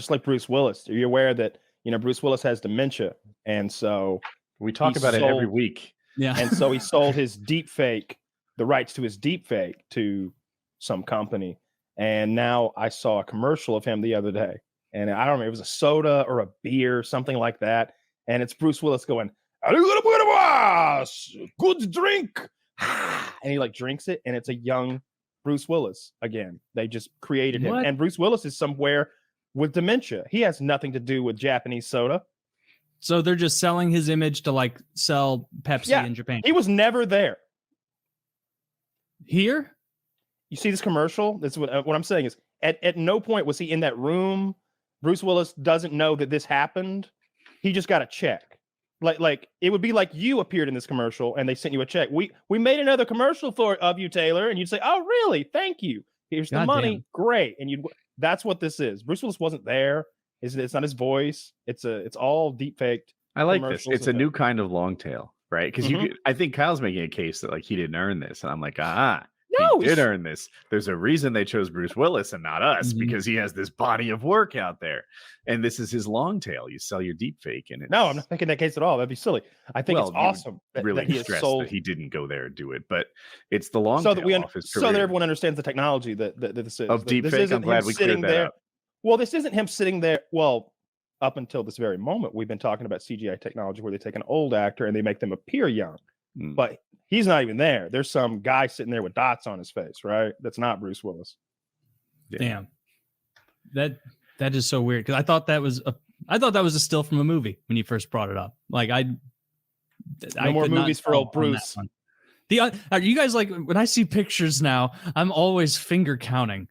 just like Bruce Willis. Are you aware that, Bruce Willis has dementia? And so we talk about it every week. Yeah. And so he sold his deep fake, the rights to his deep fake to some company. And now I saw a commercial of him the other day. And I don't know, it was a soda or a beer, something like that. And it's Bruce Willis going, good drink. And he like drinks it, and it's a young Bruce Willis again. They just created him. What? And Bruce Willis is somewhere with dementia. He has nothing to do with Japanese soda. So they're just selling his image to like sell Pepsi in Japan. He was never there. Here? You see this commercial? That's what I'm saying is at no point was he in that room. Bruce Willis doesn't know that this happened. He just got a check. Like it would be like you appeared in this commercial and they sent you a check. We made another commercial of you, Taylor, and you'd say, "Oh, really? Thank you. Here's the money. Damn. Great." And that's what this is. Bruce Willis wasn't there. It's not his voice. It's all deep faked. I like this. It's a new kind of long tail, right? Because I think Kyle's making a case that like he didn't earn this, and I'm like, no, he did earn this. There's a reason they chose Bruce Willis and not us, because he has this body of work out there, and this is his long tail. You sell your deep fake, and no, I'm not making that case at all. That'd be silly. I think it's awesome that he stress sold... that he didn't go there and do it, but it's the long so tail so that everyone understands the technology that this is of deep fake. I'm glad we cleared that up. Well, this isn't him sitting there. Well, up until this very moment, we've been talking about CGI technology where they take an old actor and they make them appear young, but he's not even there. There's some guy sitting there with dots on his face, right? That's not Bruce Willis. Damn, that is so weird, because I thought that was a still from a movie when you first brought it up. Like no more movies for old Bruce. Are you guys like, when I see pictures now, I'm always finger counting.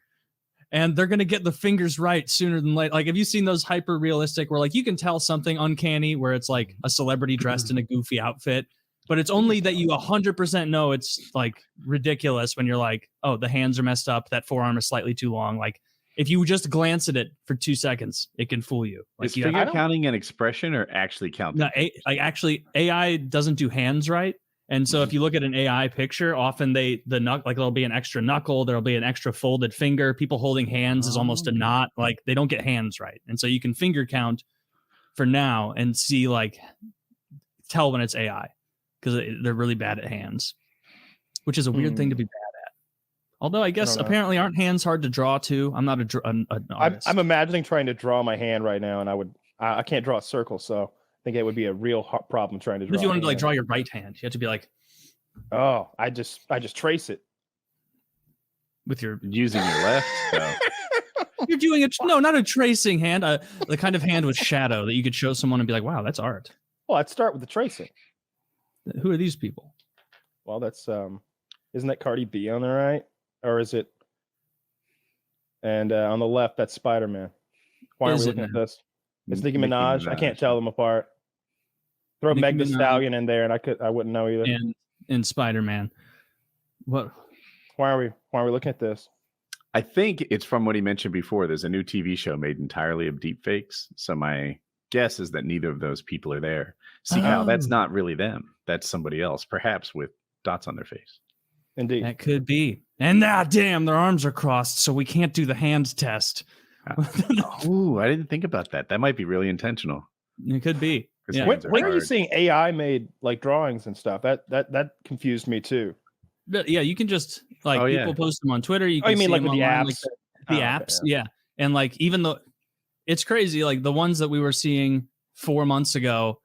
And they're going to get the fingers right sooner than later. Like, have you seen those hyper realistic where like you can tell something uncanny where it's like a celebrity dressed in a goofy outfit, but it's only that you 100% know it's like ridiculous when you're like, oh, the hands are messed up. That forearm is slightly too long. Like if you just glance at it for 2 seconds, it can fool you. Like, is finger counting an expression or actually counting? No, actually AI doesn't do hands right. And so if you look at an AI picture, often there'll be an extra knuckle, there'll be an extra folded finger. People holding hands is almost a knot. Like they don't get hands right. And so you can finger count for now and see, like, tell when it's AI, because they're really bad at hands, which is a weird thing to be bad at. Although I guess apparently aren't hands hard to draw too. I'm not an artist. I'm imagining trying to draw my hand right now, and I can't draw a circle, so I think it would be a real problem trying to draw. If you wanted to like draw your right hand, you have to be like, oh, I just trace it with your using your left. So. You're doing not a tracing hand, the kind of hand with shadow that you could show someone and be like, wow, that's art. Well, I'd start with the tracing. Who are these people? Well, that's isn't that Cardi B on the right, or is it? And on the left, that's Spider-Man. Why are we looking at this? It's Nicki Minaj. I can't tell them apart. Throw Meg Thee Stallion in there, and I wouldn't know either. And Spider-Man. What? Why are we looking at this? I think it's from what he mentioned before. There's a new TV show made entirely of deep fakes. So my guess is that neither of those people are there. See how that's not really them. That's somebody else, perhaps with dots on their face. Indeed. That could be. And damn, their arms are crossed, so we can't do the hand test. Ooh, I didn't think about that. That might be really intentional. It could be. Yeah. When are you seeing AI made like drawings and stuff? That confused me too. But yeah, you can just like people post them on Twitter. You can mean like with the apps? Like the apps, yeah. And like even though it's crazy, like the ones that we were seeing 4 months ago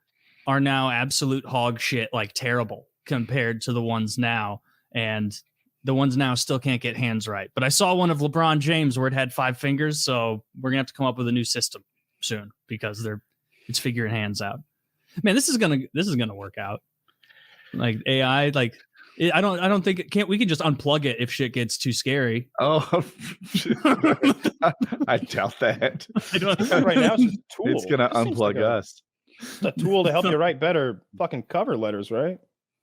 are now absolute hog shit, like terrible compared to the ones now. And the ones now still can't get hands right. But I saw one of LeBron James where it had 5 fingers, so we're gonna have to come up with a new system soon because it's figuring hands out. Man, this is gonna work out. Like AI, like I don't think we can just unplug it if shit gets too scary. Oh, I doubt that. Right now, it's just a tool. It's gonna unplug us. It's a tool to help you write better fucking cover letters, right?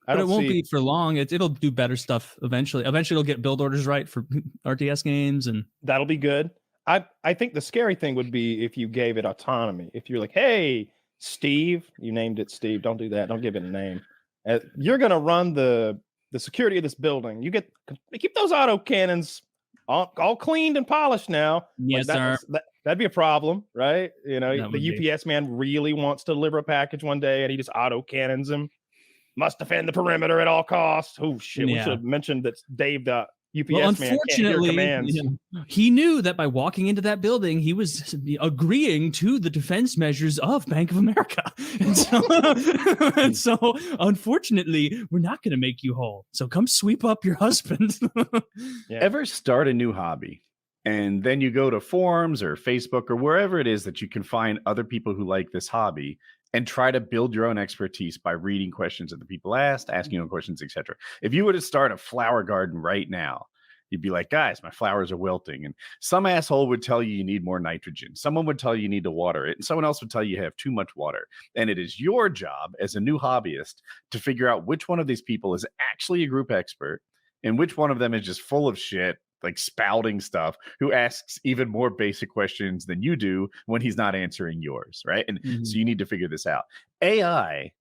But it won't be for long. It'll do better stuff eventually. Eventually, it'll get build orders right for RTS games, and that'll be good. I think the scary thing would be if you gave it autonomy. If you're like, hey, Steve, you named it Steve. Don't do that. Don't give it a name. You're gonna run the security of this building. You keep those auto cannons all cleaned and polished now. Yes, sir. That'd be a problem, right? You know, That the would be. UPS man really wants to deliver a package one day, and he just auto cannons him. Must defend the perimeter at all costs. Oh shit! We should have mentioned that Dave, the UPS man, can't hear commands. He knew that by walking into that building, he was agreeing to the defense measures of Bank of America. And so unfortunately, we're not going to make you whole. So come sweep up your husband. Ever start a new hobby and then you go to forums or Facebook or wherever it is that you can find other people who like this hobby and try to build your own expertise by reading questions that the people asked, asking your own questions, etc. If you were to start a flower garden right now, you'd be like, guys, my flowers are wilting. And some asshole would tell you need more nitrogen. Someone would tell you need to water it. And someone else would tell you have too much water. And it is your job as a new hobbyist to figure out which one of these people is actually a group expert and which one of them is just full of shit, like spouting stuff, who asks even more basic questions than you do when he's not answering yours, right? And so you need to figure this out. AI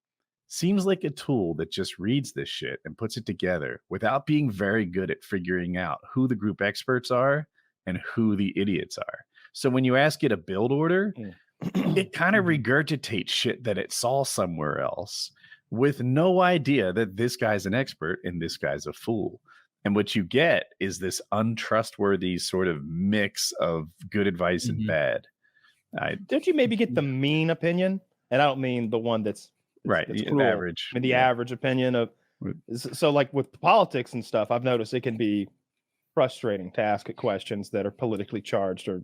seems like a tool that just reads this shit and puts it together without being very good at figuring out who the group experts are and who the idiots are. So when you ask it a build order, it kind of regurgitates shit that it saw somewhere else with no idea that this guy's an expert and this guy's a fool. And what you get is this untrustworthy sort of mix of good advice and bad. Don't you maybe get the mean opinion? And I don't mean the one that's right, the average. I mean, the average opinion of. So like with politics and stuff, I've noticed it can be frustrating to ask questions that are politically charged or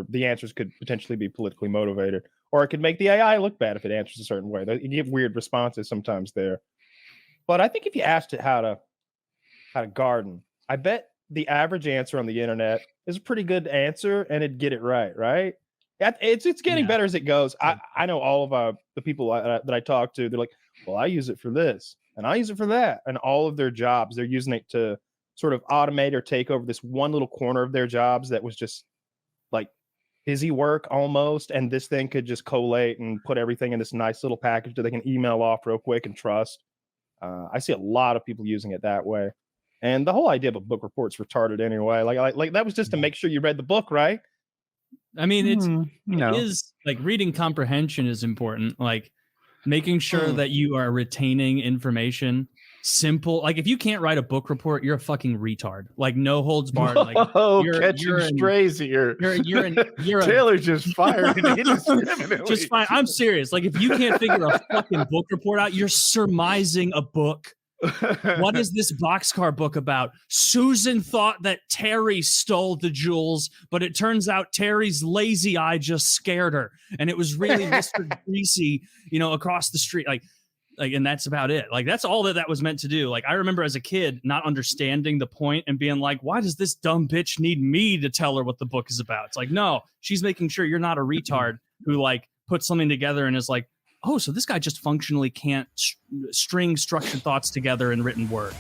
the answers could potentially be politically motivated, or it could make the AI look bad if it answers a certain way. You get weird responses sometimes there. But I think if you asked it how to garden, I bet the average answer on the internet is a pretty good answer and it'd get it right? It's getting better as it goes. I know all of the people that I talk to, they're like, well, I use it for this and I use it for that. And all of their jobs, they're using it to sort of automate or take over this one little corner of their jobs that was just like busy work almost. And this thing could just collate and put everything in this nice little package that they can email off real quick and trust. I see a lot of people using it that way. And the whole idea of a book report's retarded anyway. Like that was just to make sure you read the book, right? I mean, it is like reading comprehension is important. Like making sure that you are retaining information. Simple. Like if you can't write a book report, you're a fucking retard. Like no holds barred. Like catching strays here. You're Taylor just firing indiscriminately. Just fine. I'm serious. Like if you can't figure a fucking book report out, you're surmising a book. What is this boxcar book about? Susan thought that Terry stole the jewels, but it turns out Terry's lazy eye just scared her, and it was really Mr. Greasy, across the street. Like, and that's about it. Like, that's all that was meant to do. Like, I remember as a kid not understanding the point and being like, why does this dumb bitch need me to tell her what the book is about? It's like, no, she's making sure you're not a retard who like puts something together and is like, oh, so this guy just functionally can't string structured thoughts together in written word.